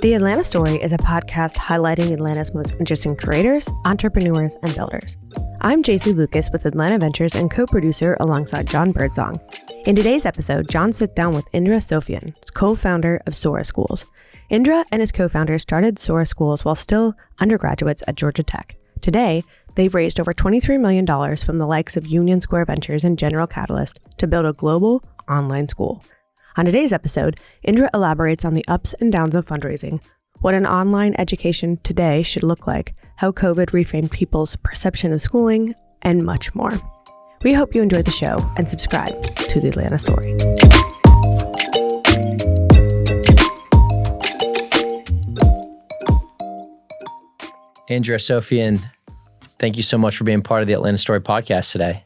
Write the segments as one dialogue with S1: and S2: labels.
S1: The Atlanta Story is a podcast highlighting Atlanta's most interesting creators, entrepreneurs, and builders. I'm JC Lucas with Atlanta Ventures and co-producer alongside Jon Birdsong. In today's episode, Jon sits down with Indra Sofian, co-founder of Sora Schools. Indra and his co-founder started Sora Schools while still undergraduates at Georgia Tech. Today, they've raised over $23 million from the likes of Union Square Ventures and General Catalyst to build a global online school. On today's episode, Indra elaborates on the ups and downs of fundraising, what an online education today should look like, how COVID reframed people's perception of schooling, and much more. We hope you enjoyed the show and subscribe to The Atlanta Story.
S2: Indra Sofian, thank you so much for being part of the Atlanta Story podcast today.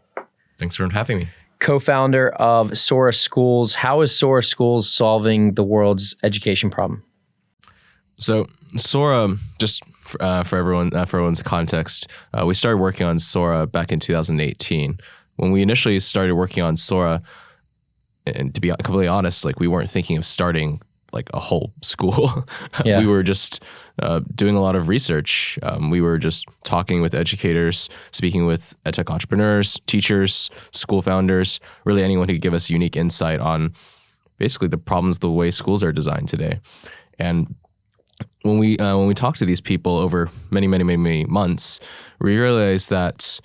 S3: Thanks for having me.
S2: Co-founder of Sora Schools. How is Sora Schools solving the world's education problem?
S3: So Sora, just for everyone's context, we started working on Sora back in 2018. When we initially started working on Sora, and to be completely honest, we weren't thinking of starting a whole school.
S2: Yeah.
S3: We were just doing a lot of research. We were just talking with educators, speaking with edtech entrepreneurs, teachers, school founders, really anyone who could give us unique insight on basically the problems, the way schools are designed today. And when we talked to these people over many months, we realized that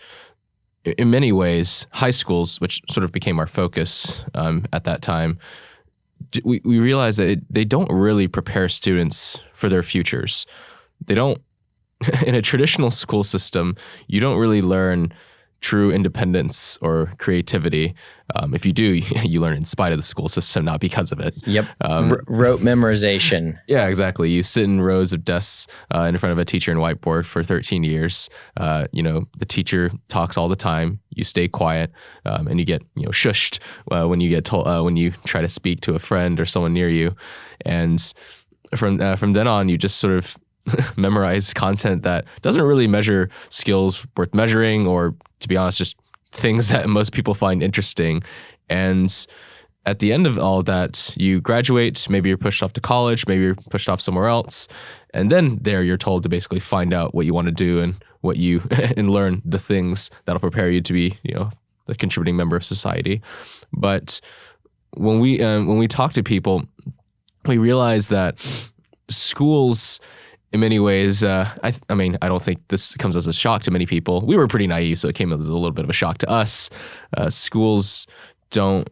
S3: in many ways, high schools, which sort of became our focus at that time, we realized that they don't really prepare students for their futures. They don't, in a traditional school system, you don't really learn true independence or creativity. If you do, you learn in spite of the school system, not because of it.
S2: Yep. Rote memorization.
S3: Yeah, exactly. You sit in rows of desks in front of a teacher and whiteboard for 13 years. The teacher talks all the time. You stay quiet, and you get shushed when you get told when you try to speak to a friend or someone near you. And from then on, you just sort of memorize content that doesn't really measure skills worth measuring, or to be honest, just things that most people find interesting. And at the end of all of that, you graduate, maybe you're pushed off to college, maybe you're pushed off somewhere else. And then there you're told to basically find out what you want to do and what you and learn the things that'll prepare you to be, the contributing member of society. But when we talk to people, we realize that schools, in many ways, I don't think this comes as a shock to many people. We were pretty naive, so it came as a little bit of a shock to us. Schools don't,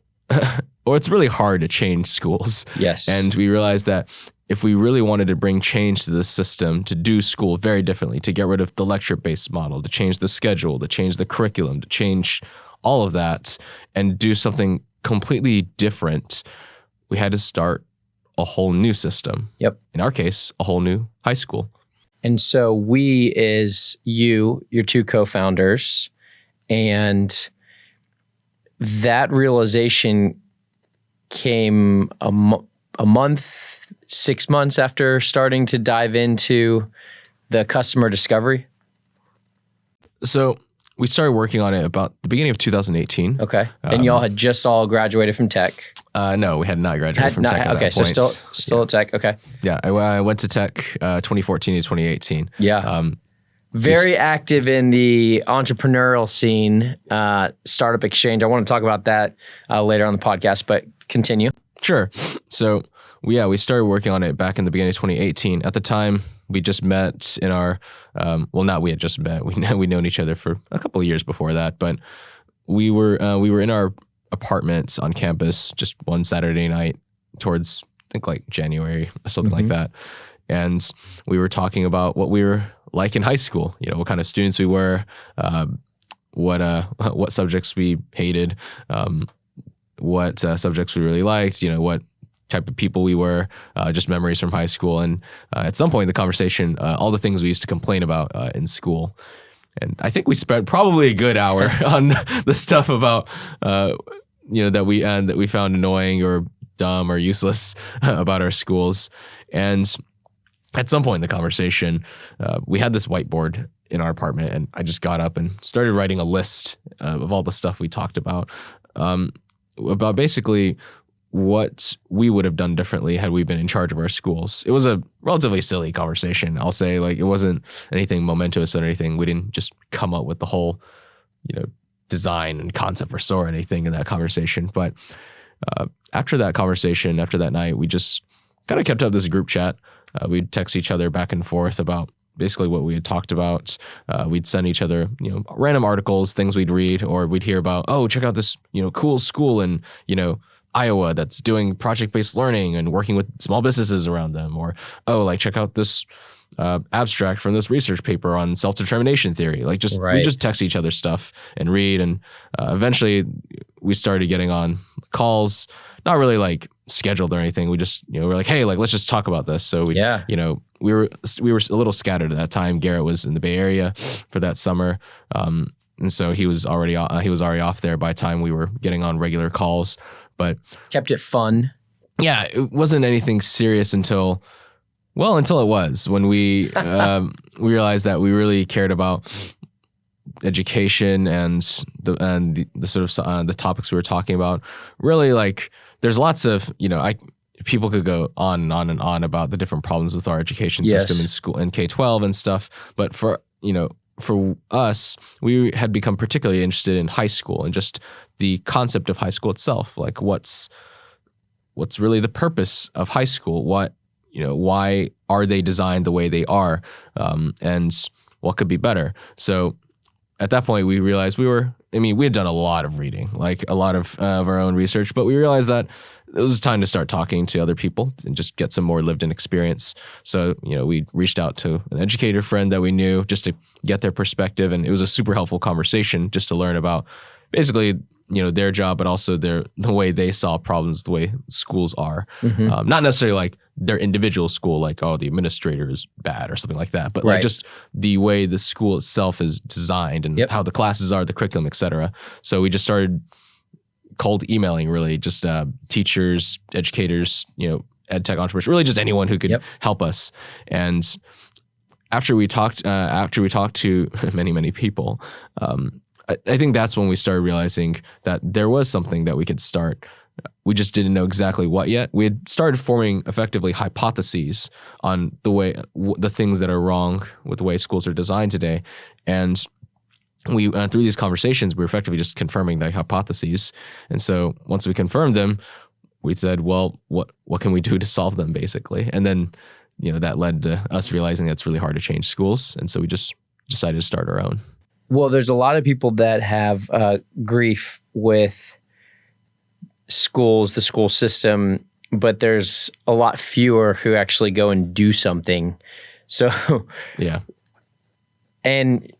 S3: or it's really hard to change schools.
S2: Yes.
S3: And we realized that if we really wanted to bring change to the system, to do school very differently, to get rid of the lecture-based model, to change the schedule, to change the curriculum, to change all of that, and do something completely different, we had to start a whole new system.
S2: Yep.
S3: In our case, a whole new high school.
S2: And so we is your two co-founders, and that realization came a month, 6 months after starting to dive into the customer discovery.
S3: So we started working on it about the beginning of 2018.
S2: Okay. And y'all had just all graduated from tech.
S3: No, we had not graduated from tech at that point.
S2: So still at tech. Okay.
S3: Yeah, I went to tech 2014 to 2018.
S2: Yeah. Very active in the entrepreneurial scene, Startup Exchange. I want to talk about that later on the podcast, but continue.
S3: Sure. So we started working on it back in the beginning of 2018. At the time, we just met in our, we had just met. We'd known each other for a couple of years before that, but we were in our apartments on campus just one Saturday night towards, I think January, something like that. And we were talking about what we were like in high school, what kind of students we were, what subjects we hated, what subjects we really liked, what type of people we were, just memories from high school. And at some point in the conversation, all the things we used to complain about in school. And I think we spent probably a good hour on the stuff about, that we found annoying or dumb or useless about our schools. And at some point in the conversation, we had this whiteboard in our apartment, and I just got up and started writing a list of all the stuff we talked about basically what we would have done differently had we been in charge of our schools. It was a relatively silly conversation, I'll say. Like, it wasn't anything momentous or anything. We didn't just come up with the whole, design and concept for Sora or anything in that conversation. But after that conversation, after that night, we just kind of kept up this group chat. We'd text each other back and forth about basically what we had talked about. We'd send each other, random articles, things we'd read, or we'd hear about, oh, check out this, cool school in, Iowa that's doing project-based learning and working with small businesses around them. Or, oh, like, check out this abstract from this research paper on self-determination theory. Like, we just text each other stuff and read. And eventually we started getting on calls, not really like scheduled or anything. We just, we're like, hey, like, let's just talk about this. So we were a little scattered at that time. Garrett was in the Bay Area for that summer. And so he was already off there by the time we were getting on regular calls. But
S2: kept it fun.
S3: Yeah, it wasn't anything serious until it was, when we realized that we really cared about education and the sort of the topics we were talking about. Really, like, there's lots of, people could go on and on and on about the different problems with our education system in school and K-12 and stuff. But for us, we had become particularly interested in high school and just the concept of high school itself. Like, what's really the purpose of high school? Why are they designed the way they are? And what could be better? So at that point, we realized we had done a lot of reading, like a lot of our own research, but we realized that it was time to start talking to other people and just get some more lived in experience. So, we reached out to an educator friend that we knew just to get their perspective. And it was a super helpful conversation just to learn about basically, their job, but also the way they solve problems, the way schools are. Mm-hmm. Not necessarily like their individual school, like, oh, the administrator is bad or something like that, but like just the way the school itself is designed and how the classes are, the curriculum, et cetera. So we just started cold emailing, really, just teachers, educators, ed tech entrepreneurs, really just anyone who could help us. And after we talked to many, many people, I think that's when we started realizing that there was something that we could start. We just didn't know exactly what yet. We had started forming effectively hypotheses on the things that are wrong with the way schools are designed today. And we through these conversations, we were effectively just confirming the hypotheses. And so once we confirmed them, we said, well, what can we do to solve them, basically? And then, that led to us realizing that it's really hard to change schools. And so we just decided to start our own.
S2: Well, there's a lot of people that have grief with schools, the school system, but there's a lot fewer who actually go and do something. So,
S3: yeah. And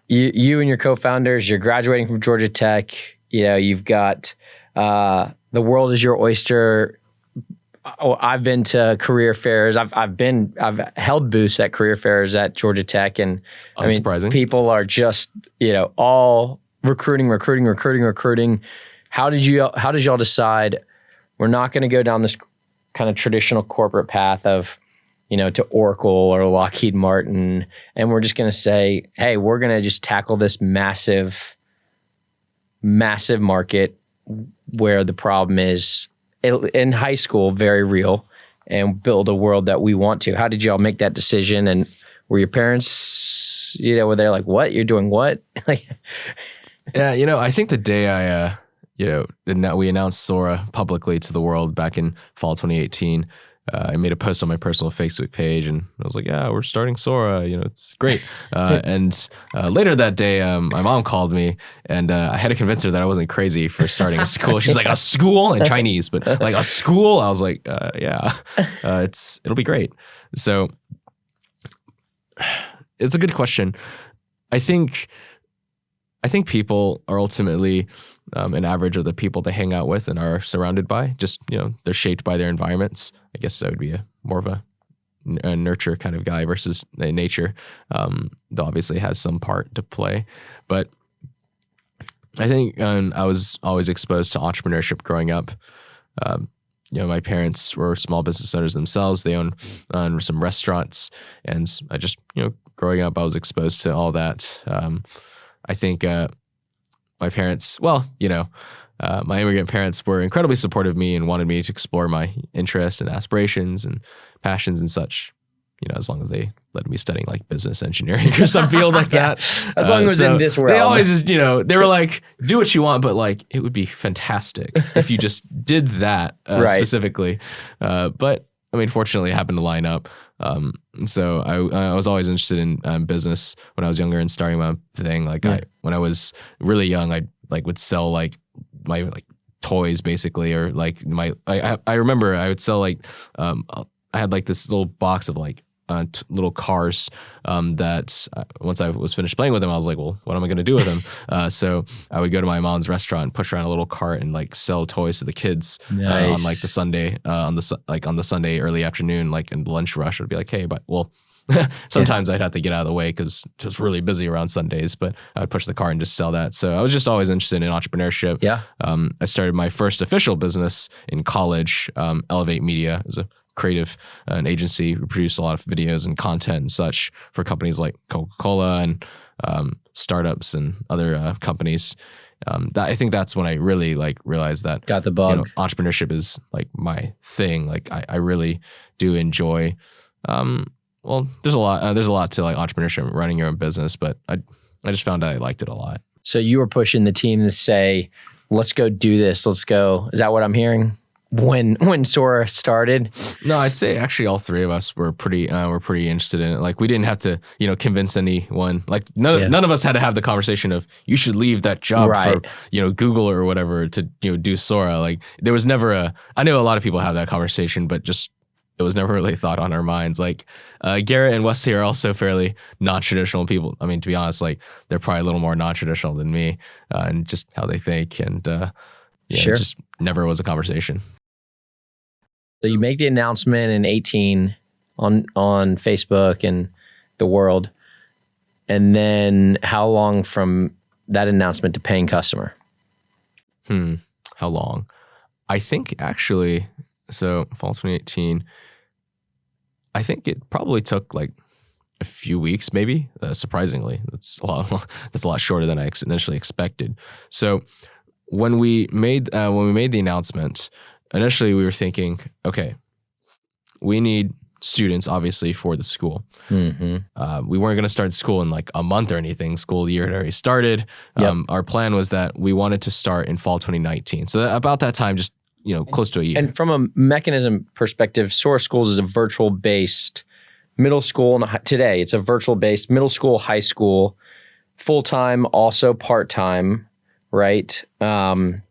S2: you and your co-founders, you're graduating from Georgia Tech. You've got the world is your oyster. I've been to career fairs. I've held booths at career fairs at Georgia Tech, and
S3: unsurprising.
S2: People are just all recruiting. How did y'all decide we're not going to go down this kind of traditional corporate path of to Oracle or Lockheed Martin, and we're just going to say, hey, we're going to just tackle this massive market where the problem is in high school, very real, and build a world that we want to? How did y'all make that decision? And were your parents, were they like, what? You're doing what?
S3: Yeah, I think the day we announced Sora publicly to the world back in fall 2018, I made a post on my personal Facebook page, and I was like, yeah, we're starting Sora, it's great. And later that day, my mom called me, and I had to convince her that I wasn't crazy for starting a school. She's like, a school? In Chinese, but like, a school? I was like, yeah, it'll be great. So it's a good question. I think people are ultimately an average of the people they hang out with and are surrounded by. Just, they're shaped by their environments. I guess I would be more of a nurture kind of guy versus a nature. That obviously has some part to play. But I think I was always exposed to entrepreneurship growing up. My parents were small business owners themselves. They own some restaurants. And I just, growing up, I was exposed to all that. I think my parents, my immigrant parents were incredibly supportive of me and wanted me to explore my interests and aspirations and passions and such. As long as they let me studying like business engineering or some field like that.
S2: As long as it was in this realm.
S3: They always just, they were like, do what you want, but like, it would be fantastic if you just did that specifically. But I mean, fortunately, it happened to line up. So I was always interested in business when I was younger and starting my own thing. Like when I was really young, I would sell like my toys basically, or like I remember I would sell I had like this little box of like little cars that once I was finished playing with them, I was like, well, what am I going to do with them? So I would go to my mom's restaurant and push around a little cart and like sell toys to the kids on like the Sunday, on the Sunday early afternoon, like in lunch rush. I'd be like, hey, but sometimes I'd have to get out of the way because it was really busy around Sundays, but I would push the cart and just sell that. So I was just always interested in entrepreneurship.
S2: Yeah.
S3: I started my first official business in college, Elevate Media. It was a creative an agency. We produced a lot of videos and content and such for companies like Coca-Cola and startups and other companies. I think that's when I really realized that
S2: got the bug.
S3: Entrepreneurship is like my thing. Like I really do enjoy. There's a lot to like entrepreneurship, running your own business, but I just found I liked it a lot.
S2: So you were pushing the team to say, let's go do this. Let's go. Is that what I'm hearing? When Sora started?
S3: No, I'd say actually all three of us were pretty interested in it. Like we didn't have to, convince anyone. Like none of us had to have the conversation of you should leave that job for, Google or whatever to, do Sora. Like there was never I know a lot of people have that conversation, but just it was never really thought on our minds. Like Garrett and Wesley are also fairly non-traditional people. I mean, to be honest, like they're probably a little more non-traditional than me and just how they think. And
S2: sure.
S3: It just never was a conversation.
S2: So you make the announcement in 2018 on Facebook and the world. And then how long from that announcement to paying customer?
S3: How long? I think actually, so fall 2018, I think it probably took like a few weeks, maybe. Surprisingly, that's a lot shorter than I initially expected. So when we made the announcement, initially we were thinking, okay, we need students obviously for the school. Mm-hmm. We weren't going to start school in like a month or anything. School year had already started. Yep. Our plan was that we wanted to start in fall 2019. So about that time, just close to a year.
S2: And from a mechanism perspective, Sora Schools is a virtual-based middle school. Today, it's a virtual-based middle school, high school, full-time, also part-time, right? And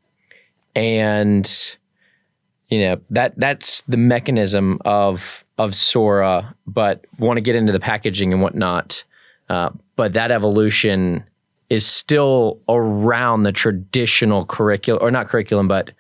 S2: that's the mechanism of Sora, but want to get into the packaging and whatnot. But that evolution is still around the traditional curriculum, or not curriculum, but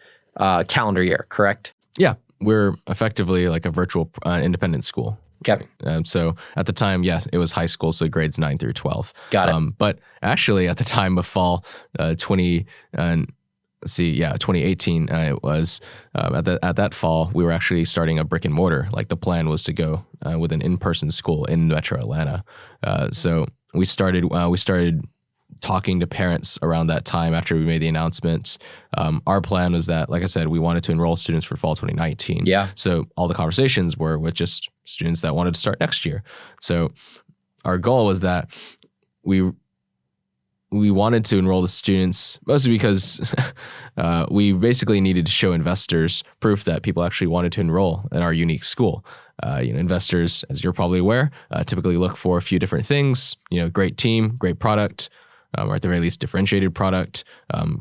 S2: calendar year, correct?
S3: Yeah, we're effectively like a virtual independent school.
S2: Okay.
S3: So at the time, it was high school, so grades 9 through 12.
S2: Got it.
S3: But actually, at the time of fall 2018, it was at that fall, we were actually starting a brick and mortar. Like the plan was to go with an in-person school in Metro Atlanta. So we started talking to parents around that time after we made the announcement. Our plan was that, like I said, we wanted to enroll students for fall 2019.
S2: Yeah.
S3: So all the conversations were with just students that wanted to start next year. So our goal was that we wanted to enroll the students mostly because we basically needed to show investors proof that people actually wanted to enroll in our unique school. Investors, as you're probably aware, typically look for a few different things. Great team, great product, or at the very least differentiated product,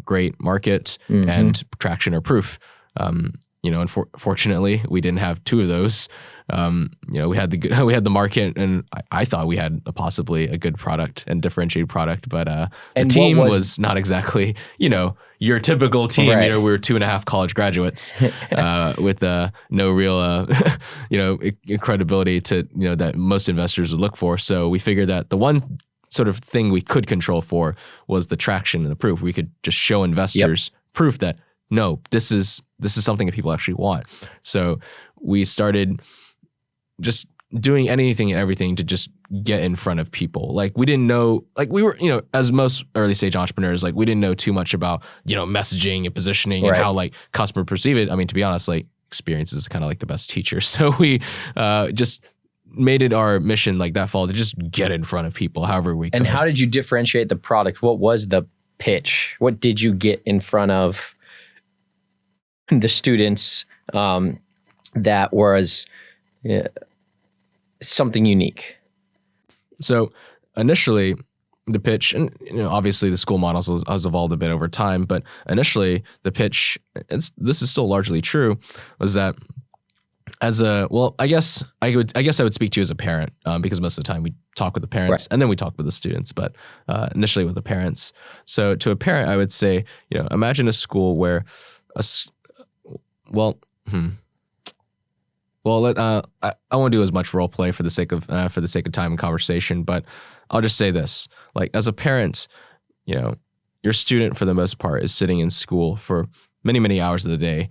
S3: great market, mm-hmm. and traction or proof. Unfortunately, we didn't have two of those. We had the market, and I thought we had possibly a good product and differentiated product, but the team was not exactly your typical team.
S2: Right.
S3: We were 2.5 college graduates with no real credibility to that most investors would look for. So we figured that the one sort of thing we could control for was the traction and the proof. We could just show investors proof that no, this is something that people actually want. So we started just doing anything and everything to just get in front of people. Like, we didn't know, like, we were, as most early stage entrepreneurs, like, we didn't know too much about, messaging and positioning and how like customer perceive it. I mean, to be honest, like, experience is kind of like the best teacher. So we just made it our mission like that fall to just get in front of people however we could.
S2: And how did you differentiate the product? What was the pitch? What did you get in front of the students that was something unique?
S3: So initially, the pitch, and obviously the school models has evolved a bit over time, but initially the pitch, this is still largely true, was that I guess I would speak to you as a parent, because most of the time we talk with the parents and then we talk with the students, but initially with the parents. So to a parent, I would say, imagine a school where I won't do as much role play for the sake of time and conversation, but I'll just say this: like, as a parent, your student for the most part is sitting in school for many, many hours of the day,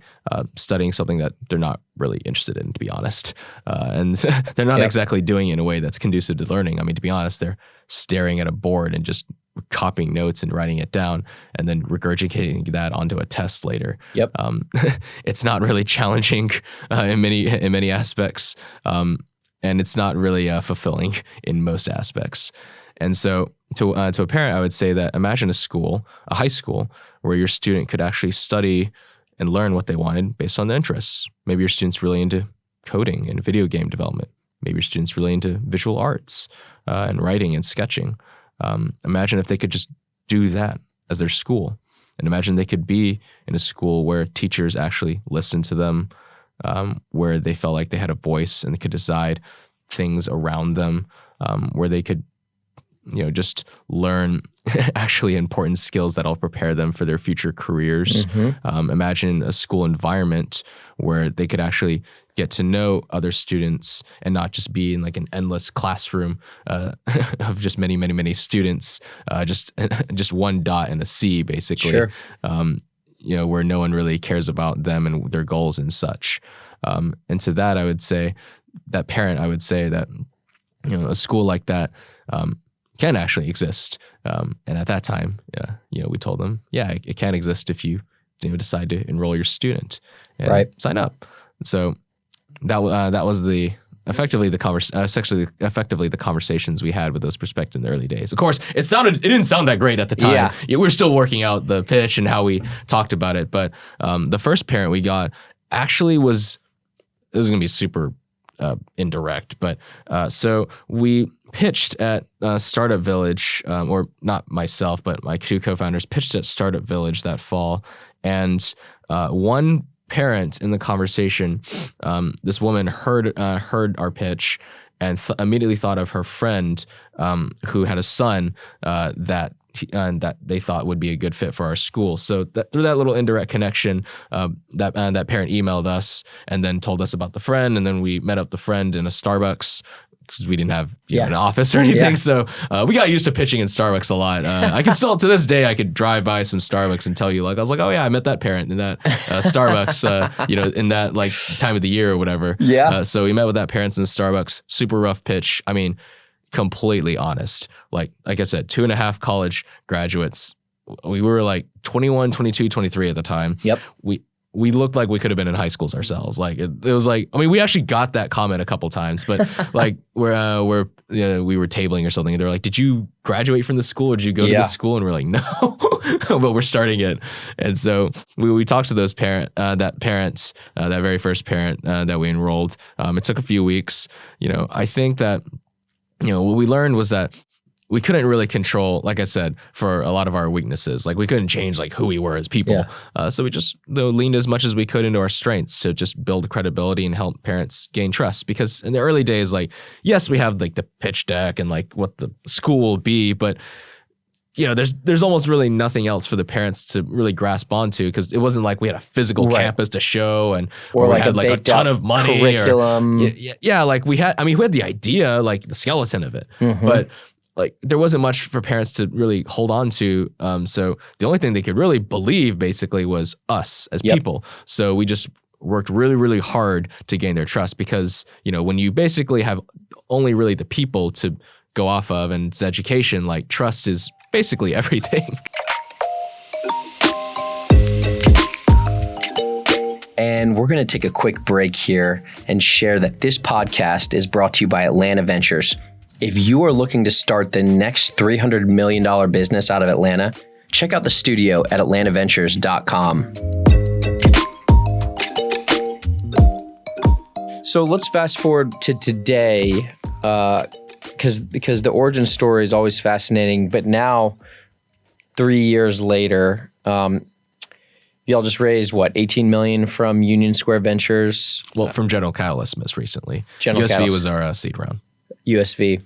S3: studying something that they're not really interested in, to be honest, and they're not exactly doing it in a way that's conducive to learning. I mean, to be honest, they're staring at a board and just copying notes and writing it down and then regurgitating that onto a test later. It's not really challenging in many aspects, and it's not really fulfilling in most aspects. And so to a parent, I would say that imagine a high school where your student could actually study and learn what they wanted based on their interests. Maybe your student's really into coding and video game development. Maybe your student's really into visual arts and writing and sketching. Imagine if they could just do that as their school. And imagine they could be in a school where teachers actually listened to them, where they felt like they had a voice and they could decide things around them, where they could, just learn actually important skills that'll prepare them for their future careers. Imagine a school environment where they could actually get to know other students and not just be in like an endless classroom of just many, many, many students, just one dot and a C, basically. Where no one really cares about them and their goals and such. And to that, I would say that a school like that can actually exist. And at that time, we told them, it can exist if you decide to enroll your student and sign up. So that was effectively the conversations we had with those prospective in the early days. Of course, it didn't sound that great at the time. We were still working out the pitch and how we talked about it. But the first parent we got actually this is going to be super indirect, but so we pitched at Startup Village, or not myself, but my two co-founders pitched at Startup Village that fall, and one parent in the conversation, this woman heard our pitch and immediately thought of her friend who had a son that they thought would be a good fit for our school. So through that little indirect connection, that parent emailed us and then told us about the friend, and then we met up the friend in a Starbucks because we didn't have an office or anything. So we got used to pitching in Starbucks a lot. I can still, to this day, I could drive by some Starbucks and tell you, like, I was like, oh yeah, I met that parent in that Starbucks, in that like time of the year or whatever. So we met with that parent in Starbucks. Super rough pitch. I mean, completely honest. Like I said, 2.5 college graduates. We were like 21, 22, 23 at the time. We looked like we could have been in high schools ourselves. Like it was like, I mean, we actually got that comment a couple times, but like we were tabling or something, and they're like, "Did you graduate from the school, or did you go to the school?" And we're like, "No, but we're starting it." And so we talked to those that very first parent that we enrolled. It took a few weeks. I think that what we learned was that we couldn't really control, like I said, for a lot of our weaknesses. Like we couldn't change like who we were as people. So we just leaned as much as we could into our strengths to just build credibility and help parents gain trust. Because in the early days, like, yes, we have like the pitch deck and like what the school will be, but there's almost really nothing else for the parents to really grasp onto, because it wasn't like we had a physical campus to show or we had like a ton of money
S1: curriculum.
S3: Like we had the idea, like the skeleton of it, but like there wasn't much for parents to really hold on to. So the only thing they could really believe basically was us as people. So we just worked really, really hard to gain their trust because, when you basically have only really the people to go off of and it's education, like trust is basically everything.
S2: And we're going to take a quick break here and share that this podcast is brought to you by Atlanta Ventures. If you are looking to start the next $300 million business out of Atlanta, check out the studio at atlantaventures.com. So let's fast forward to today, because the origin story is always fascinating. But now, 3 years later, y'all just raised $18 million from Union Square Ventures?
S3: Well, from General Catalyst most recently.
S2: General
S3: USV
S2: Catalyst
S3: was our seed round.
S2: USV.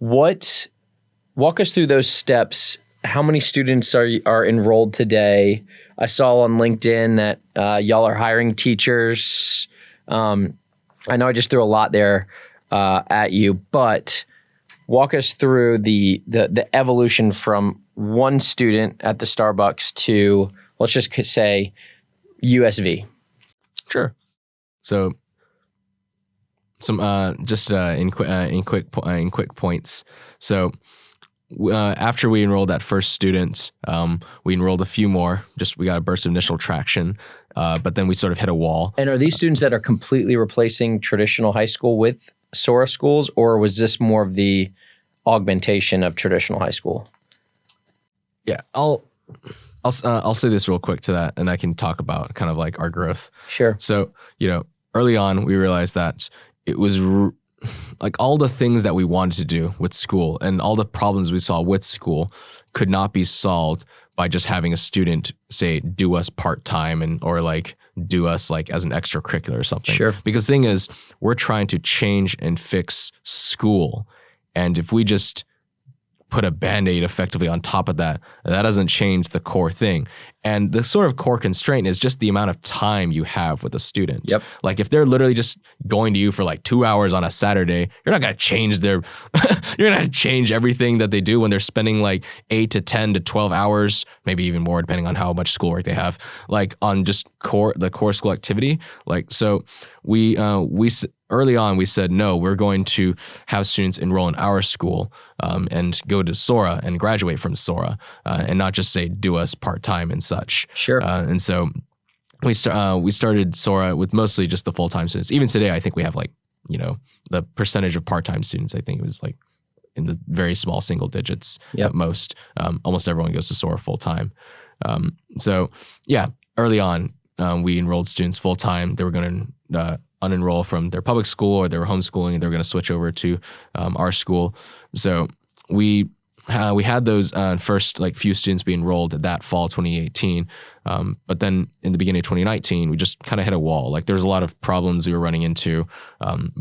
S2: Walk us through those steps. How many students are enrolled today? I saw on LinkedIn that y'all are hiring teachers. I know I just threw a lot there at you, but walk us through the evolution from one student at the Starbucks to, let's just say, USV.
S3: Sure. So some in quick points. So after we enrolled that first student, we enrolled a few more. We got a burst of initial traction, but then we sort of hit a wall.
S2: And are these students that are completely replacing traditional high school with Sora schools, or was this more of the augmentation of traditional high school?
S3: Yeah, I'll say this real quick to that, and I can talk about kind of like our growth.
S2: Sure.
S3: So, early on, we realized that it was like all the things that we wanted to do with school and all the problems we saw with school could not be solved by just having a student say, do us part-time or like do us like as an extracurricular or something.
S2: Sure.
S3: Because the thing is, we're trying to change and fix school. And if we just put a Band-Aid effectively on top of that, that doesn't change the core thing. And the sort of core constraint is just the amount of time you have with a student.
S2: Yep.
S3: Like if they're literally just going to you for like 2 hours on a Saturday, you're not going to change you're going to change everything that they do when they're spending like 8 to 10 to 12 hours, maybe even more depending on how much schoolwork they have, like on just the core school activity. Like, so we early on, we said, no, we're going to have students enroll in our school and go to Sora and graduate from Sora and not just say, do us part-time and such.
S2: Sure.
S3: And so we started Sora with mostly just the full-time students. Even today, I think we have like, the percentage of part-time students, I think it was like in the very small single digits at most. Almost everyone goes to Sora full-time. So yeah, early on, we enrolled students full-time. They were going to unenroll from their public school or they were homeschooling and they were going to switch over to our school. So we had those first like few students be enrolled that fall 2018. But then in the beginning of 2019, we just kind of hit a wall. Like there's a lot of problems we were running into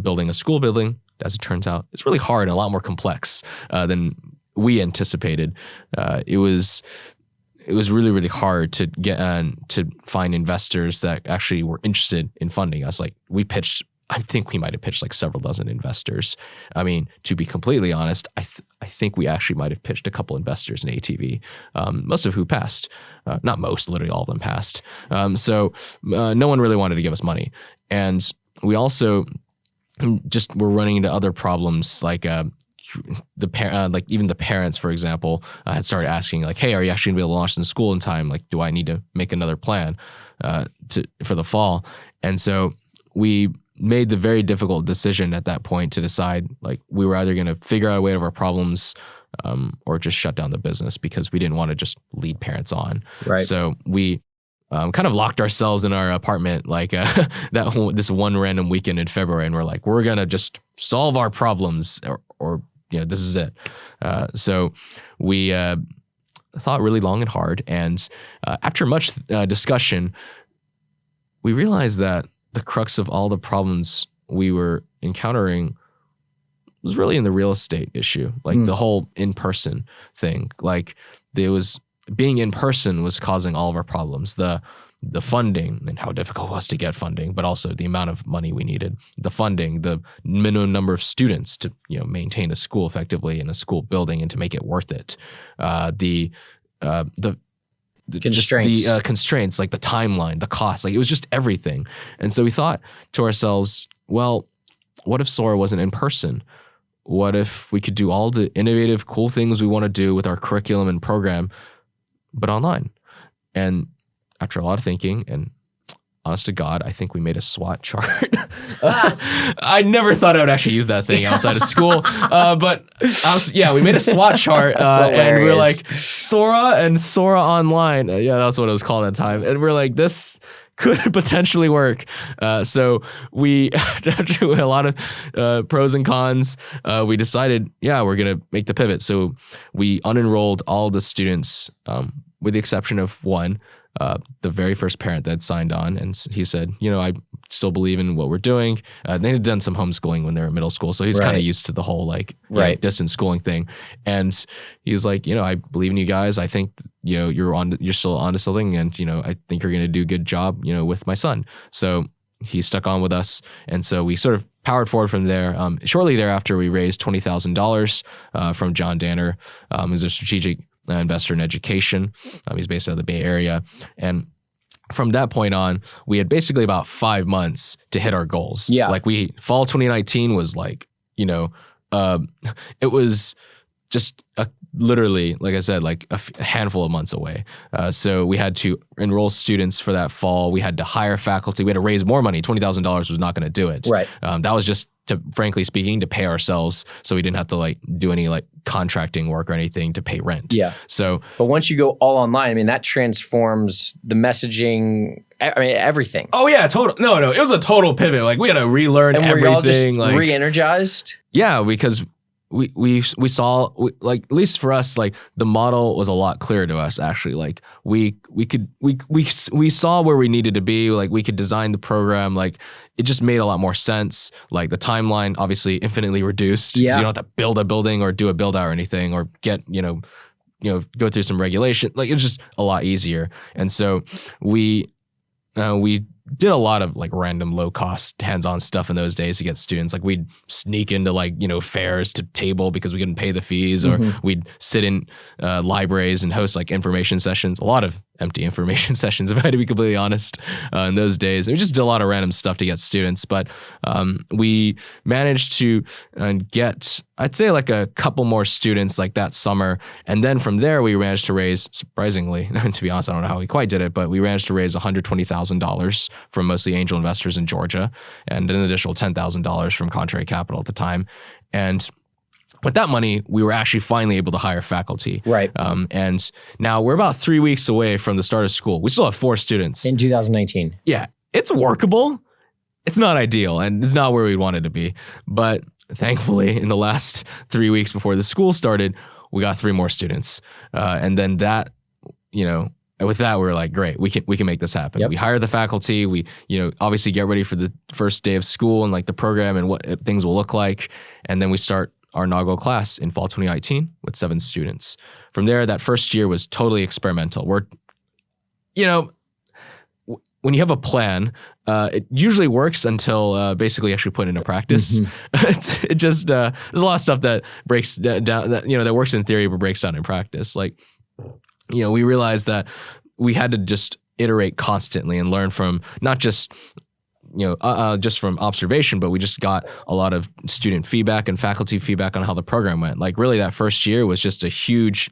S3: building a school building. As it turns out, it's really hard and a lot more complex than we anticipated. It was really, really hard to get to find investors that actually were interested in funding us. Like I think we might have pitched like several dozen investors. I mean, to be completely honest, I think we actually might have pitched a couple investors in ATV, most of who passed. Not most, literally all of them passed. So no one really wanted to give us money. And we also just were running into other problems like like even the parents, for example, had started asking like, hey, are you actually gonna be able to launch in school in time? Like, do I need to make another plan for the fall? And so we made the very difficult decision at that point to decide like we were either going to figure out a way out of our problems or just shut down the business because we didn't want to just lead parents on.
S2: Right.
S3: So we kind of locked ourselves in our apartment like this one random weekend in February, and we're like, we're going to just solve our problems or this is it. So we thought really long and hard. And after much discussion, we realized that the crux of all the problems we were encountering was really in the real estate issue, like the whole in-person thing. Like being in person was causing all of our problems. The funding and how difficult it was to get funding, but also the amount of money we needed, the funding, the minimum number of students to maintain a school effectively in a school building and to make it worth it. The
S2: Constraints.
S3: the constraints, like the timeline, the cost, like it was just everything. And so we thought to ourselves, well, what if Sora wasn't in person? What if we could do all the innovative, cool things we want to do with our curriculum and program, but online? And after a lot of thinking, and honest to God, I think we made a SWOT chart. I never thought I would actually use that thing outside of school. But we made a SWOT chart, and we're like, Sora and Sora online. That's what it was called at the time. And we're like, this could potentially work. So we, after a lot of pros and cons, we decided, we're going to make the pivot. So we unenrolled all the students, with the exception of one, the very first parent that signed on. And he said, I still believe in what we're doing. They had done some homeschooling when they were in middle school. So he's kind of used to the whole distance schooling thing. And he was like, I believe in you guys. I think, you're still onto something. And, I think you're going to do a good job, with my son. So he stuck on with us. And so we sort of powered forward from there. Shortly thereafter, we raised $20,000 from John Danner, who's a strategic investor in education. He's based out of the Bay Area. And from that point on, we had basically about 5 months to hit our goals.
S2: Yeah.
S3: Like fall 2019 was like, it was just literally, like I said, like a handful of months away. So we had to enroll students for that fall. We had to hire faculty. We had to raise more money. $20,000 was not going to do it.
S2: Right.
S3: That was just frankly speaking, to pay ourselves, so we didn't have to do any contracting work or anything to pay rent.
S2: Yeah.
S3: So,
S2: but once you go all online, that transforms the messaging. Everything.
S3: Oh yeah, total. No, it was a total pivot. We had to relearn everything.
S2: And we're all just re-energized.
S3: Yeah, because we saw at least for us, the model was a lot clearer to us. Actually, we saw where we needed to be. We could design the program. It just made a lot more sense. The timeline obviously infinitely reduced.
S2: Yeah.
S3: So you don't have to build a building or do a build out or anything, or get go through some regulation. It's just a lot easier. And so we did a lot of random low cost hands-on stuff in those days to get students. We'd sneak into fairs to table because we couldn't pay the fees, or we'd sit in libraries and host information sessions. A lot of empty information sessions, if I had to be completely honest, in those days. We just did a lot of random stuff to get students, but we managed to get, I'd say, a couple more students that summer. And then from there, we managed to raise, surprisingly, to be honest, I don't know how we quite did it, but we managed to raise $120,000 from mostly angel investors in Georgia, and an additional $10,000 from Contrary Capital at the time. And with that money, we were actually finally able to hire faculty.
S2: Right.
S3: And now we're about 3 weeks away from the start of school. We still have 4 students.
S2: In 2019.
S3: Yeah. It's workable. It's not ideal, and it's not where we wanted to be. But thankfully, in the last 3 weeks before the school started, we got 3 more students. And then that, with that, we were like, great, we can make this happen. Yep. We hire the faculty. We, obviously get ready for the first day of school and the program and what things will look like. And then we start our inaugural class in fall 2019 with 7 students. From there, that first year was totally experimental. We're, when you have a plan, it usually works until basically actually put into practice. Mm-hmm. It just there's a lot of stuff that breaks down, that works in theory but breaks down in practice. We realized that we had to just iterate constantly and learn from not just just from observation, but we just got a lot of student feedback and faculty feedback on how the program went. Really, that first year was just a huge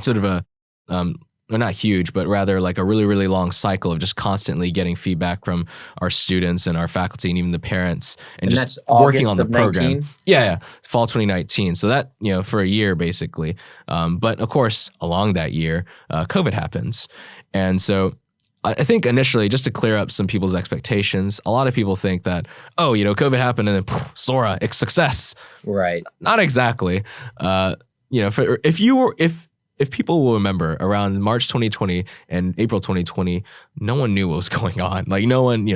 S3: sort of a, or not huge, but rather a really, really long cycle of just constantly getting feedback from our students and our faculty and even the parents, and just
S2: that's
S3: working
S2: August
S3: on the program.
S2: 19?
S3: Yeah, fall 2019. So that, for a year basically. But of course, along that year, COVID happens. And so I think initially, just to clear up some people's expectations, a lot of people think that, COVID happened and then Sora, it's success.
S2: Right.
S3: Not exactly. If people will remember, around March 2020 and April 2020, no one knew what was going on. No one,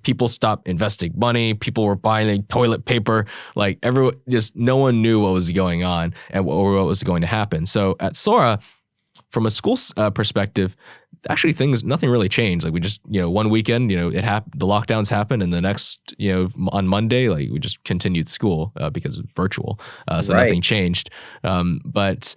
S3: people stopped investing money. People were buying toilet paper. Everyone, just no one knew what was going on or what was going to happen. So at Sora, from a school perspective, actually nothing really changed. We just, 1 weekend, the lockdowns happened, and the next, on Monday, we just continued school because it's virtual. So right. Nothing changed. But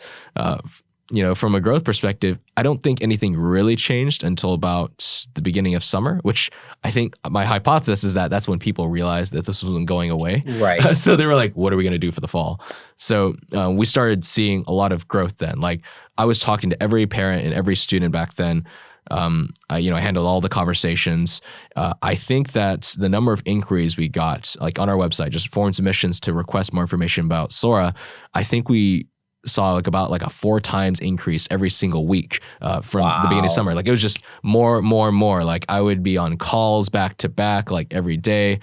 S3: from a growth perspective, I don't think anything really changed until about the beginning of summer, which I think my hypothesis is that that's when people realized that this wasn't going away.
S2: Right.
S3: So they were like, what are we going to do for the fall? So we started seeing a lot of growth then. Like I was talking to every parent and every student back then. I handled all the conversations. I think that the number of inquiries we got, like on our website, just form submissions to request more information about Sora, I think we saw about a 4 times increase every single week from the beginning of summer. Like it was just more. Like I would be on calls back to back, like every day.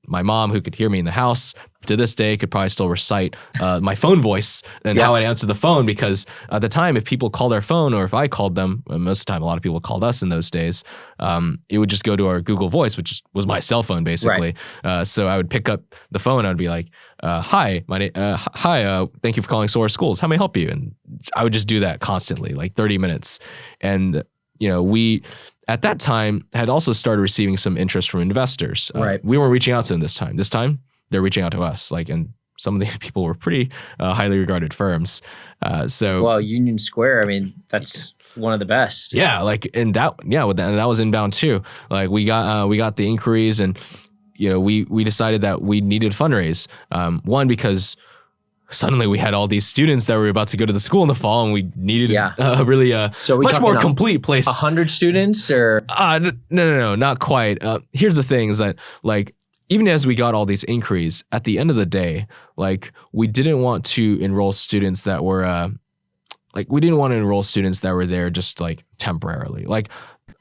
S3: My mom, who could hear me in the house to this day, could probably still recite my phone voice and how I'd answer the phone, because at the time, if people called our phone or if I called them, most of the time, a lot of people called us in those days, it would just go to our Google Voice, which was my cell phone basically. Right. So I would pick up the phone and I'd be like, hi, thank you for calling Sora Schools. How may I help you? And I would just do that constantly, like 30 minutes. And, we at that time had also started receiving some interest from investors.
S2: Right.
S3: We weren't reaching out to them this time. This time, they're reaching out to us. And some of the people were pretty highly regarded firms.
S2: Well, Union Square, I mean, that's one of the best.
S3: Yeah, and that was inbound too. Like we got the inquiries, and we decided that we needed to fundraise. One, because suddenly we had all these students that were about to go to the school in the fall, and we needed really much more complete place.
S2: 100 students or?
S3: No, not quite. Here's the thing: is that even as we got all these inquiries, at the end of the day, we didn't want to enroll students that were there just temporarily. Like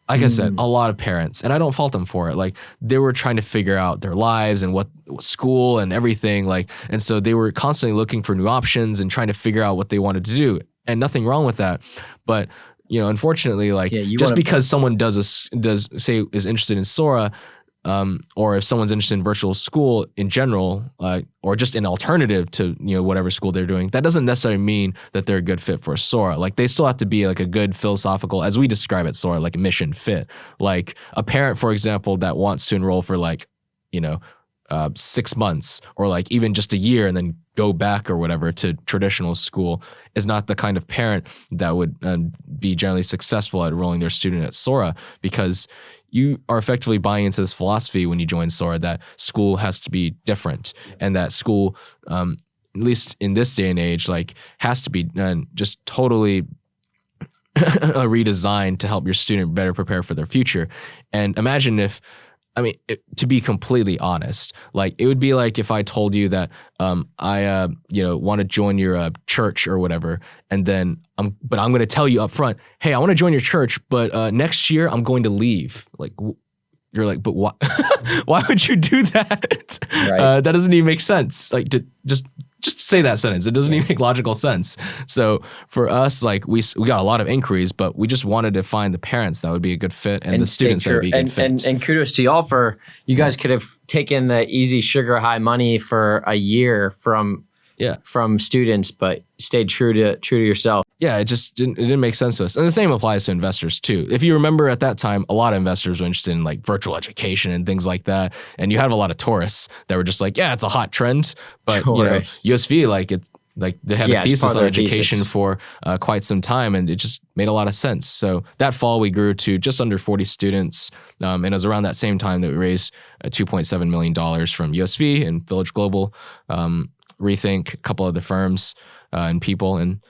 S3: I said, a lot of parents, and I don't fault them for it. They were trying to figure out their lives and what school and everything. And so they were constantly looking for new options and trying to figure out what they wanted to do. And nothing wrong with that. But, unfortunately, just because someone is interested in Sora, or if someone's interested in virtual school in general, or just an alternative to whatever school they're doing, that doesn't necessarily mean that they're a good fit for Sora. They still have to be a good philosophical, as we describe it, Sora, mission fit. A parent, for example, that wants to enroll for 6 months or even just a year and then go back or whatever to traditional school is not the kind of parent that would be generally successful at enrolling their student at Sora, because you are effectively buying into this philosophy when you join Sora that school has to be different, and that school, at least in this day and age, has to be just totally redesigned to help your student better prepare for their future. And imagine if, to be completely honest, it would be if I told you that I want to join your church or whatever, and then but I'm going to tell you up front, hey, I want to join your church, but next year I'm going to leave. You're like, but why? Why would you do that? Right. That doesn't even make sense. Just say that sentence. It doesn't even make logical sense. So for us, we got a lot of inquiries, but we just wanted to find the parents that would be a good fit and the students that would be a good fit.
S2: And kudos to y'all for, you guys could have taken the easy sugar high money for a year from students, but stayed true to yourself.
S3: Yeah, it didn't make sense to us. And the same applies to investors too. If you remember at that time, a lot of investors were interested in virtual education and things like that. And you had a lot of tourists that were just it's a hot trend. But USV, they had a thesis on education for quite some time, and it just made a lot of sense. So that fall we grew to just under 40 students. And it was around that same time that we raised $2.7 million from USV and Village Global, Rethink, a couple other firms and people, and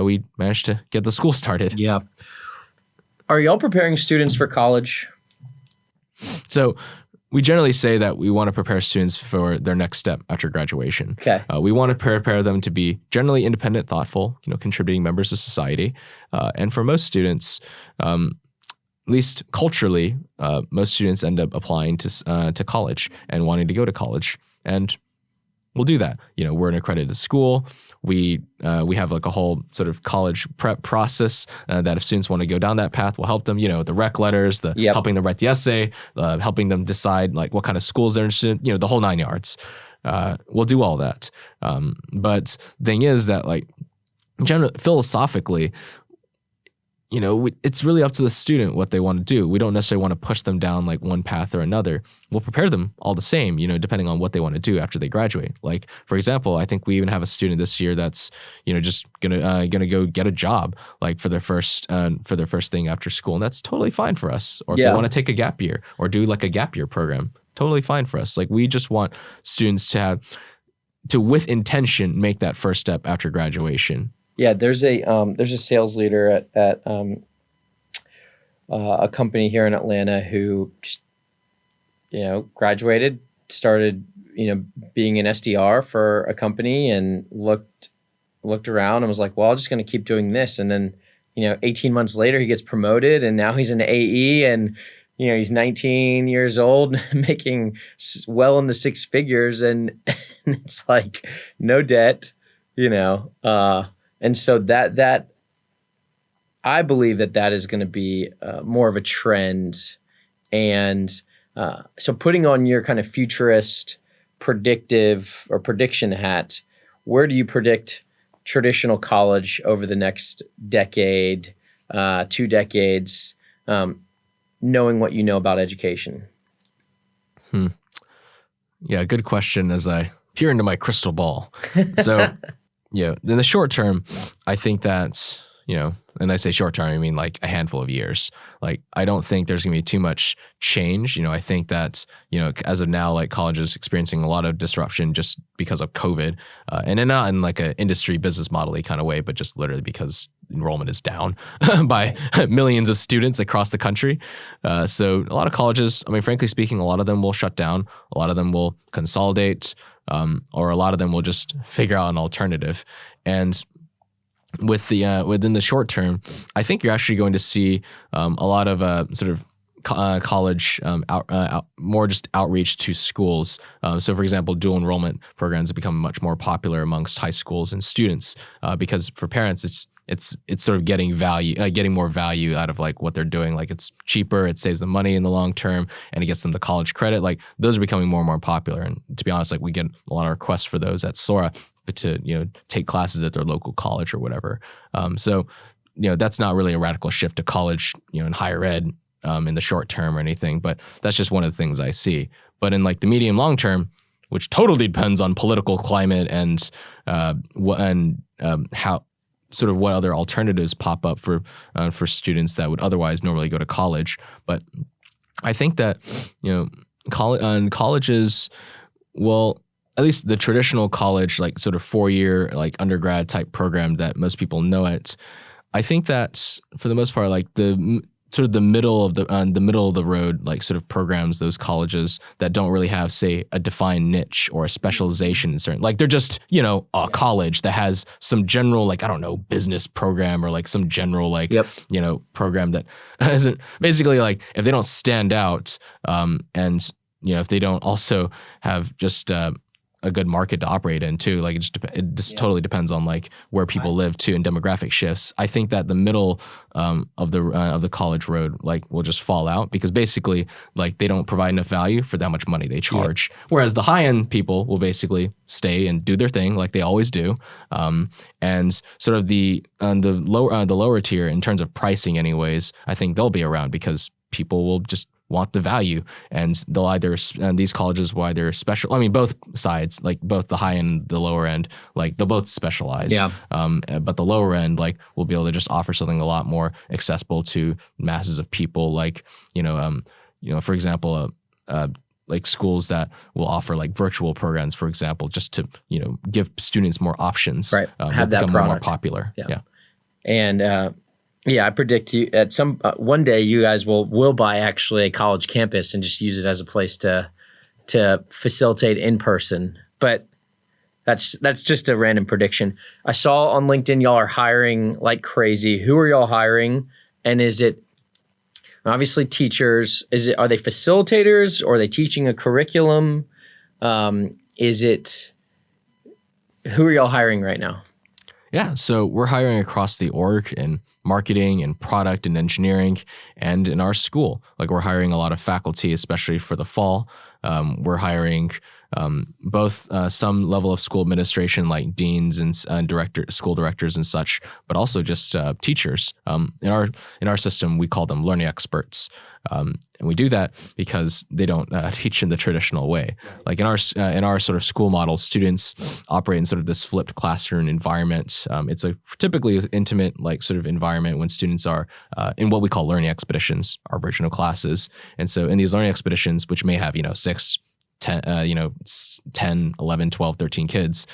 S3: we managed to get the school started.
S2: Yeah. Are y'all preparing students for college?
S3: So we generally say that we want to prepare students for their next step after graduation.
S2: Okay.
S3: We want to prepare them to be generally independent, thoughtful, contributing members of society. And for most students, at least culturally, most students end up applying to college and wanting to go to college. And we'll do that. We're an accredited school. We have a whole sort of college prep process that if students want to go down that path, we'll help them, the rec letters, helping them write the essay, helping them decide what kind of schools they're interested in, the whole 9 yards. We'll do all that. But the thing is that philosophically, it's really up to the student what they want to do. We don't necessarily want to push them down like one path or another. We'll prepare them all the same, depending on what they want to do after they graduate. Like, for example, I think we even have a student this year that's, just gonna go get a job, like for their first thing after school, and that's totally fine for us. Or if they want to take a gap year or do like a gap year program, totally fine for us. Like, we just want students to with intention make that first step after graduation.
S2: Yeah, there's a sales leader at a company here in Atlanta who just, graduated, started, being an SDR for a company, and looked around and was like, well, I'm just going to keep doing this. And then, 18 months later, he gets promoted, and now he's an AE, and he's 19 years old, making well into six figures, and it's like no debt, and so that I believe that is going to be more of a trend. And so putting on your kind of futurist predictive or prediction hat, where do you predict traditional college over the next decade, 2 decades, knowing what you know about education?
S3: Yeah, good question as I peer into my crystal ball. So in the short term, I think that, and I say short term, I mean like a handful of years. Like, I don't think there's going to be too much change. I think that, as of now, like, college is experiencing a lot of disruption just because of COVID, and not in like an industry business model-y kind of way, but just literally because enrollment is down by millions of students across the country. So a lot of colleges, I mean, frankly speaking, a lot of them will shut down. A lot of them will consolidate, or a lot of them will just figure out an alternative. And with the within the short term, I think you're actually going to see a lot of sort of college more just outreach to schools. So, for example, dual enrollment programs have become much more popular amongst high schools and students because for parents, it's sort of getting more value out of like what they're doing. Like, it's cheaper, it saves them money in the long term, and it gets them the college credit. Like, those are becoming more and more popular. And to be honest, like, we get a lot of requests for those at Sora to take classes at their local college or whatever. So that's not really a radical shift to college in higher ed in the short term or anything, but that's just one of the things I see. But in like the medium long term, which totally depends on political climate and how sort of what other alternatives pop up for students that would otherwise normally go to college. But I think that colleges, well, at least the traditional college, like sort of 4-year like undergrad type program that most people know it, I think that for the most part, like the sort of the middle of the road, like sort of programs, those colleges that don't really have, say, a defined niche or a specialization in certain, like they're just, a college that has some general, like, I don't know, business program or like some general, like, program that isn't basically like, if they don't stand out, and, if they don't also have just, a good market to operate in too. Like, it just totally depends on like where people live too and demographic shifts. I think that the middle of the college road like will just fall out because basically like they don't provide enough value for that much money they charge. Whereas the high end people will basically stay and do their thing like they always do. And sort of the lower tier in terms of pricing, anyways, I think they'll be around because people will just want the value, and they'll and these colleges will either special. I mean, both sides, like both the high end, the lower end, like they'll both specialize. Yeah. But the lower end, like, will be able to just offer something a lot more accessible to masses of people. Like, for example, like schools that will offer like virtual programs, for example, just to give students more options. Right.
S2: Have that
S3: product more popular.
S2: Yeah. And I predict you at some one day you guys will buy actually a college campus and just use it as a place to facilitate in person. But that's just a random prediction. I saw on LinkedIn y'all are hiring like crazy. Who are y'all hiring? And is it obviously teachers? Are they facilitators or are they teaching a curriculum? Who are y'all hiring right now?
S3: Yeah, so we're hiring across the org in marketing and product and engineering and in our school. Like, we're hiring a lot of faculty, especially for the fall. We're hiring both some level of school administration like deans and school directors and such, but also just teachers. In our system, we call them learning experts. And we do that because they don't teach in the traditional way. Like in our sort of school model, students operate in sort of this flipped classroom environment. It's a typically intimate like sort of environment when students are in what we call learning expeditions, our version of classes. And so in these learning expeditions, which may have 6, 10, 10, 11, 12, 13 kids,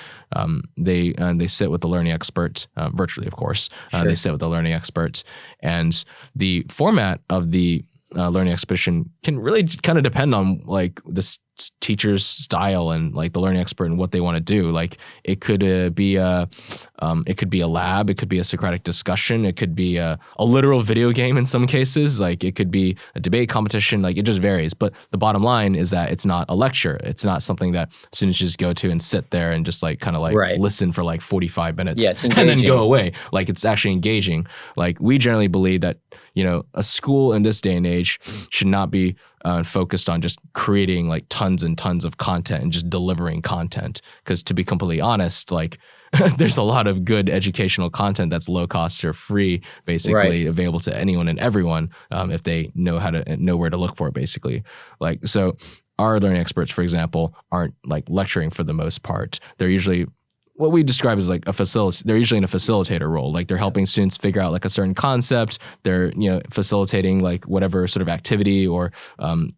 S3: they sit with the learning expert, virtually, of course.
S2: Sure.
S3: They sit with the learning expert. And the format of the learning expedition can really kind of depend on like the teacher's style and like the learning expert and what they want to do. Like it could be a lab, it could be a Socratic discussion, it could be a literal video game in some cases, like it could be a debate competition, like it just varies. But the bottom line is that it's not a lecture. It's not something that students just go to and sit there and just like kind of like listen for like 45 minutes and then go away. Like it's actually engaging. Like we generally believe that, a school in this day and age should not be focused on just creating like tons and tons of content and just delivering content. Because to be completely honest, like there's a lot of good educational content that's low cost or free, basically available to anyone and everyone if they know where to look for it, basically. Like so, our learning experts, for example, aren't like lecturing for the most part. They're usually what we describe as like they're usually in a facilitator role. Like they're helping students figure out like a certain concept. They're, facilitating like whatever sort of activity or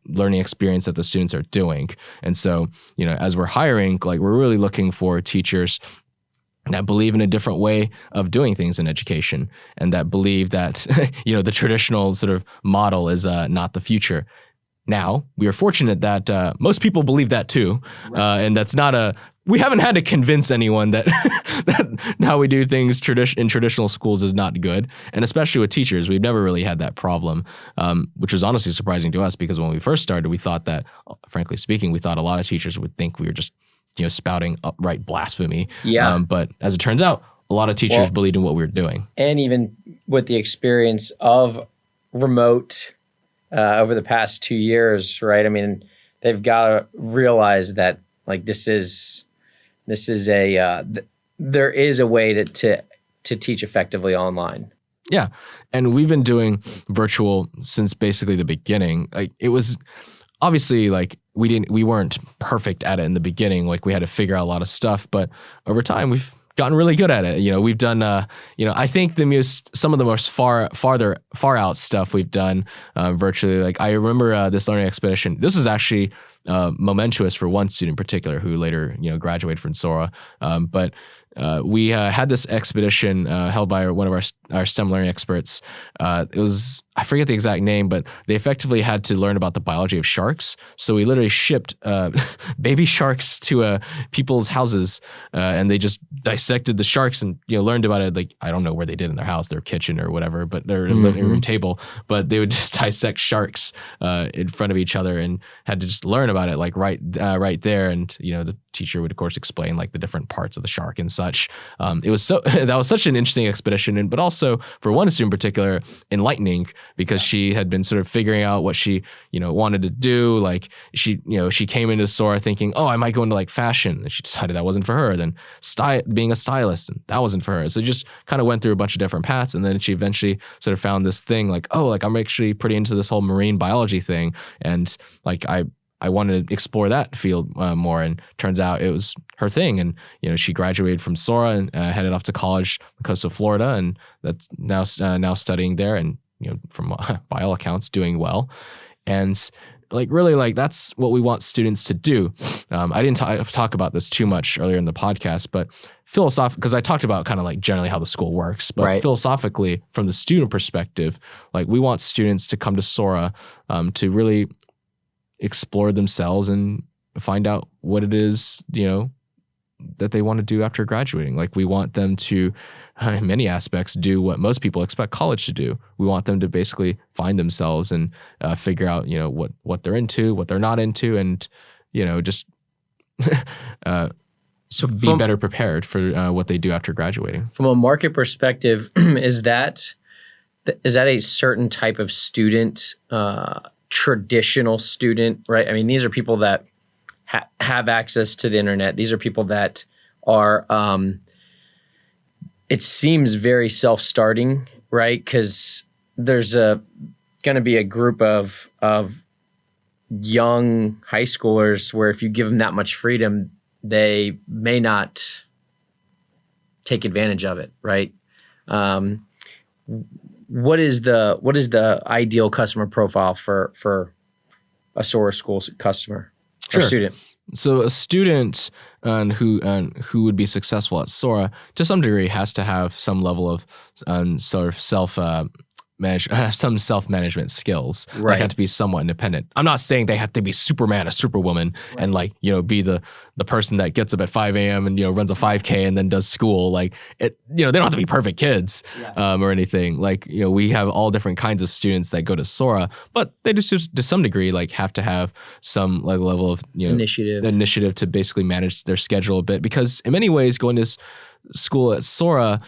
S3: learning experience that the students are doing. And so, as we're hiring, like we're really looking for teachers that believe in a different way of doing things in education and that believe that, the traditional sort of model is not the future. Now, we are fortunate that most people believe that too. And that's not we haven't had to convince anyone that that how we do things in traditional schools is not good. And especially with teachers, we've never really had that problem, which was honestly surprising to us because when we first started, we thought that, frankly speaking, we thought a lot of teachers would think we were just, spouting upright blasphemy.
S2: Yeah.
S3: But as it turns out, a lot of teachers believed in what we were doing.
S2: And even with the experience of remote over the past 2 years, right? I mean, they've got to realize that like there is a way to teach effectively online.
S3: Yeah. And we've been doing virtual since basically the beginning. Like it was obviously like we weren't perfect at it in the beginning. Like we had to figure out a lot of stuff, but over time we've gotten really good at it. We've done, I think some of the most far out stuff we've done virtually. Like I remember this learning expedition. This was actually momentous for one student in particular who later, graduated from Sora. But we had this expedition held by one of our STEM learning experts. It was, I forget the exact name, but they effectively had to learn about the biology of sharks. So we literally shipped baby sharks to people's houses, and they just dissected the sharks and learned about it. Like I don't know where they did in their house, their kitchen or whatever, but their living room table. But they would just dissect sharks in front of each other and had to just learn about it like right there. And the teacher would of course explain like the different parts of the shark and such. It was that was such an interesting expedition, but also for one student in particular, enlightening because she had been sort of figuring out what she wanted to do. Like she came into Sora thinking, oh, I might go into like fashion, and she decided that wasn't for her. Then being a stylist, and that wasn't for her. So just kind of went through a bunch of different paths, and then she eventually sort of found this thing like, oh, like I'm actually pretty into this whole marine biology thing, and like I wanted to explore that field more, and turns out it was her thing. And she graduated from Sora and headed off to college on the coast of Florida, and that's now studying there, and from by all accounts doing well. And like really like that's what we want students to do. I didn't talk about this too much earlier in the podcast, but philosophically, because I talked about kind of like generally how the school works, but philosophically from the student perspective, like we want students to come to Sora to really explore themselves and find out what it is, that they want to do after graduating. Like we want them to, in many aspects, do what most people expect college to do. We want them to basically find themselves and figure out, what they're into, what they're not into, and, just be better prepared for what they do after graduating.
S2: From a market perspective, is that a certain type of student, traditional student, right? I mean, these are people that have access to the internet. These are people that are, it seems very self-starting, right? Because there's going to be a group of young high schoolers where if you give them that much freedom, they may not take advantage of it, right? What is the ideal customer profile for a Sora School customer or student?
S3: So a student who would be successful at Sora to some degree has to have some level of sort of some self-management skills.
S2: Right.
S3: Like have to be somewhat independent. I'm not saying they have to be Superman or Superwoman and like, be the person that gets up at 5 a.m. and, runs a 5K and then does school. Like it, they don't have to be perfect kids or anything. Like, we have all different kinds of students that go to Sora, but they just to some degree like have to have some like level of, initiative to basically manage their schedule a bit, because in many ways going to school at Sora,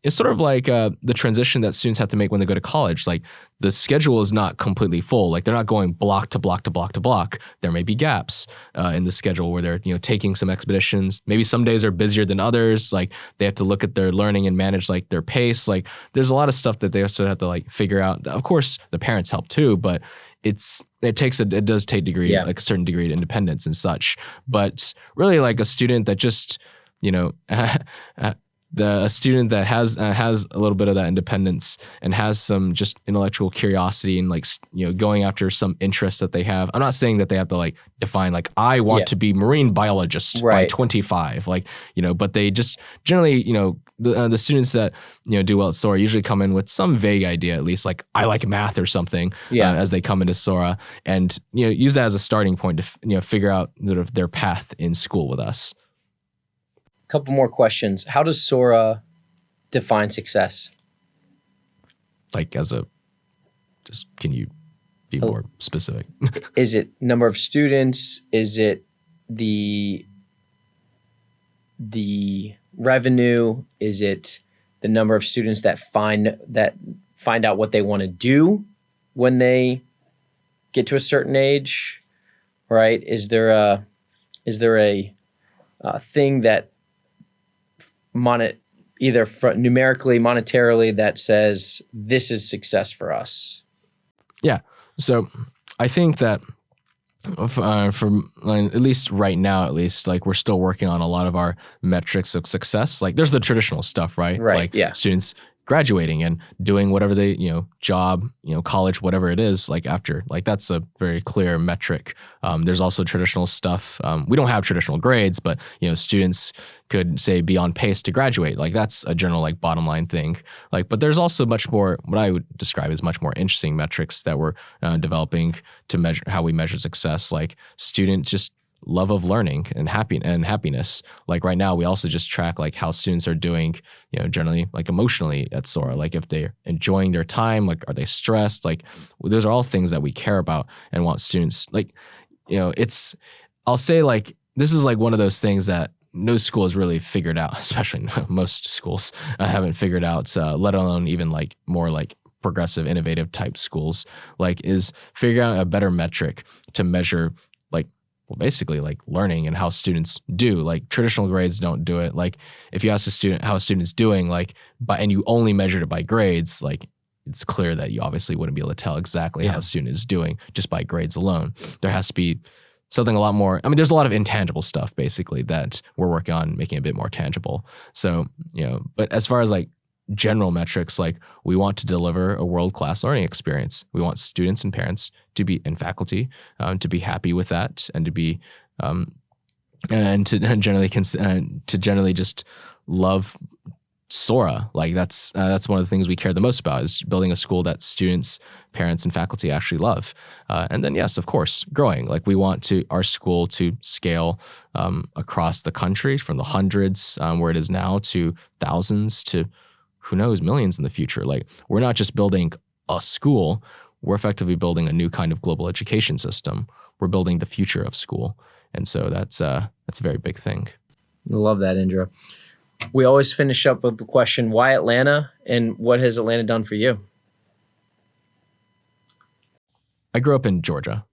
S3: it's sort of like the transition that students have to make when they go to college. Like the schedule is not completely full. Like they're not going block to block to block to block. There may be gaps in the schedule where they're taking some expeditions. Maybe some days are busier than others. Like they have to look at their learning and manage like their pace. Like there's a lot of stuff that they also have to like figure out. Of course, the parents help too, but it does take like a certain degree of independence and such. But really, like a student that just a student that has a little bit of that independence and has some just intellectual curiosity and like going after some interest that they have. I'm not saying that they have to like define like I want to be marine biologist by 25, like but they just generally the students that do well at Sora usually come in with some vague idea, at least like I like math or something as they come into Sora, and use that as a starting point to figure out sort of their path in school with us.
S2: Couple more questions. How does Sora define success?
S3: Like can you be more specific?
S2: Is it number of students? Is it the revenue? Is it the number of students that find out what they want to do when they get to a certain age? Right? Is there a thing that either numerically, monetarily, that says this is success for us?
S3: Yeah. So I think that from at least right now, like we're still working on a lot of our metrics of success. Like there's the traditional stuff, right?
S2: Right.
S3: Like students graduating and doing whatever they, job, college, whatever it is, like after, like that's a very clear metric. There's also traditional stuff. We don't have traditional grades, but, students could say be on pace to graduate. Like that's a general like bottom line thing. Like, but there's also much more, what I would describe as much more interesting metrics that we're developing to measure how we measure success, like student just love of learning and happiness. Like right now, we also just track like how students are doing, generally like emotionally at Sora. Like if they're enjoying their time, like are they stressed? Like those are all things that we care about and want students like, I'll say like, this is like one of those things that no school has really figured out, especially most schools haven't figured out, let alone even like more like progressive, innovative type schools, like is figure out a better metric to measure basically like learning and how students do. Like traditional grades don't do it. Like if you ask a student how a student's doing, like and you only measured it by grades, like it's clear that you obviously wouldn't be able to tell exactly how a student is doing just by grades alone. There has to be something a lot more. I mean, there's a lot of intangible stuff basically that we're working on making a bit more tangible. So, but as far as like general metrics, like we want to deliver a world-class learning experience. We want students and parents to be, and faculty to be happy with that, and to be and to generally just love Sora. Like that's one of the things we care the most about, is building a school that students, parents, and faculty actually love. And then yes, of course, growing. Like we want our school to scale across the country from the hundreds where it is now to thousands to who knows, millions in the future. Like we're not just building a school, we're effectively building a new kind of global education system. We're building the future of school. And so that's a very big thing.
S2: I love that, Indra. We always finish up with the question, why Atlanta, and what has Atlanta done for you?
S3: I grew up in Georgia,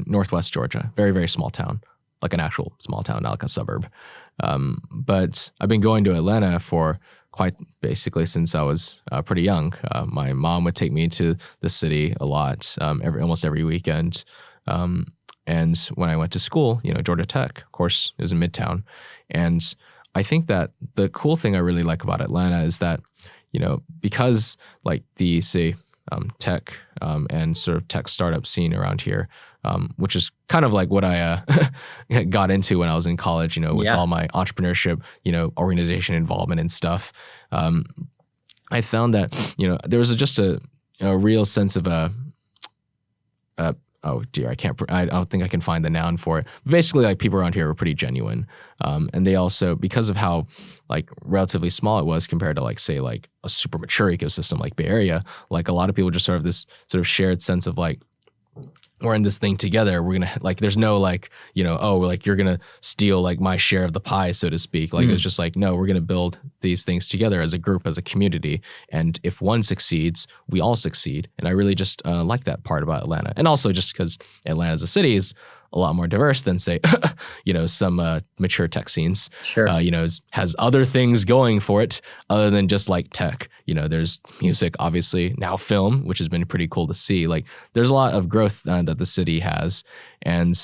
S3: Northwest Georgia, very, very small town. like an actual small town, not like a suburb. But I've been going to Atlanta for quite basically since I was pretty young. My mom would take me to the city a lot, almost every weekend. And when I went to school, Georgia Tech, of course, is in Midtown. And I think that the cool thing I really like about Atlanta is that, because like the, say, tech and sort of tech startup scene around here, which is kind of like what I got into when I was in college, with all my entrepreneurship, organization involvement and stuff. I found that, there was just a real sense of oh dear, I don't think I can find the noun for it. But basically, like people around here were pretty genuine. And they also, because of how like relatively small it was compared to like, say, like a super mature ecosystem like Bay Area, like a lot of people just sort of this sort of shared sense of like, we're in this thing together. We're going to like, there's no like, oh, like you're going to steal like my share of the pie, so to speak. Like, it's just like, no, we're going to build these things together as a group, as a community. And if one succeeds, we all succeed. And I really just like that part about Atlanta. And also just because Atlanta as a city is a lot more diverse than, say, some mature tech scenes.
S2: Sure.
S3: Has other things going for it other than just like tech. There's music, obviously, now film, which has been pretty cool to see. Like, there's a lot of growth that the city has, and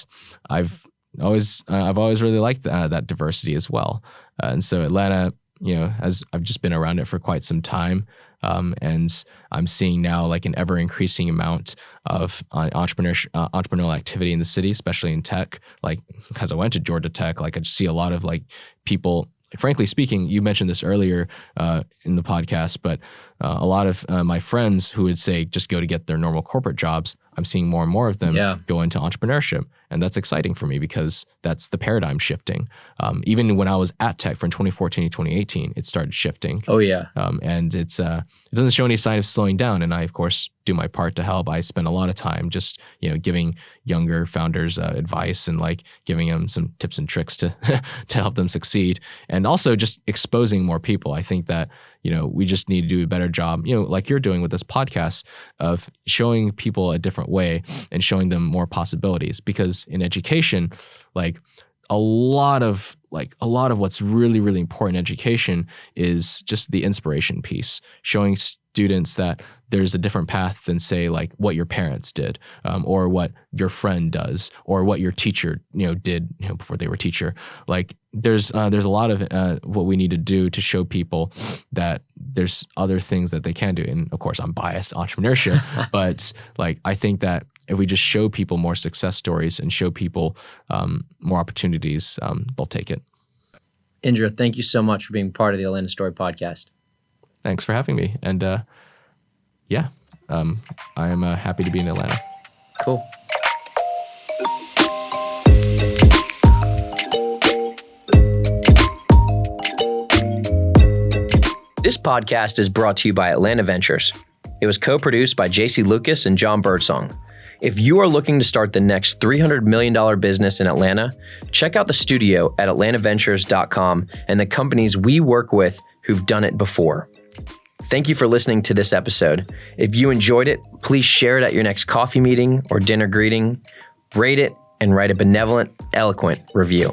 S3: I've always really liked that diversity as well. And so Atlanta, as I've just been around it for quite some time. And I'm seeing now like an ever increasing amount of entrepreneurial activity in the city, especially in tech. Like, because I went to Georgia Tech, like I just see a lot of like people. Frankly speaking, you mentioned this earlier in the podcast, but a lot of my friends who would say just go to get their normal corporate jobs, I'm seeing more and more of them go into entrepreneurship. And that's exciting for me because that's the paradigm shifting. Even when I was at Tech from 2014 to 2018, it started shifting.
S2: Oh, yeah.
S3: And it doesn't show any sign of slowing down. And I, of course, do my part to help. I spend a lot of time just, giving younger founders advice and like giving them some tips and tricks to to help them succeed. And also just exposing more people. I think that, we just need to do a better job, like you're doing with this podcast, of showing people a different way and showing them more possibilities. Because in education, like a lot of what's really, really important in education is just the inspiration piece, showing students that there's a different path than, say, like what your parents did, or what your friend does, or what your teacher, did, before they were a teacher. Like there's a lot of what we need to do to show people that there's other things that they can do. And of course, I'm biased entrepreneurship, but like I think that if we just show people more success stories and show people more opportunities, they'll take it.
S2: Indra, thank you so much for being part of the Atlanta Story podcast.
S3: Thanks for having me. And I am happy to be in Atlanta.
S2: Cool. This podcast is brought to you by Atlanta Ventures. It was co-produced by JC Lucas and Jon Birdsong. If you are looking to start the next $300 million business in Atlanta, check out the studio at atlantaventures.com and the companies we work with who've done it before. Thank you for listening to this episode. If you enjoyed it, please share it at your next coffee meeting or dinner greeting, rate it, and write a benevolent, eloquent review.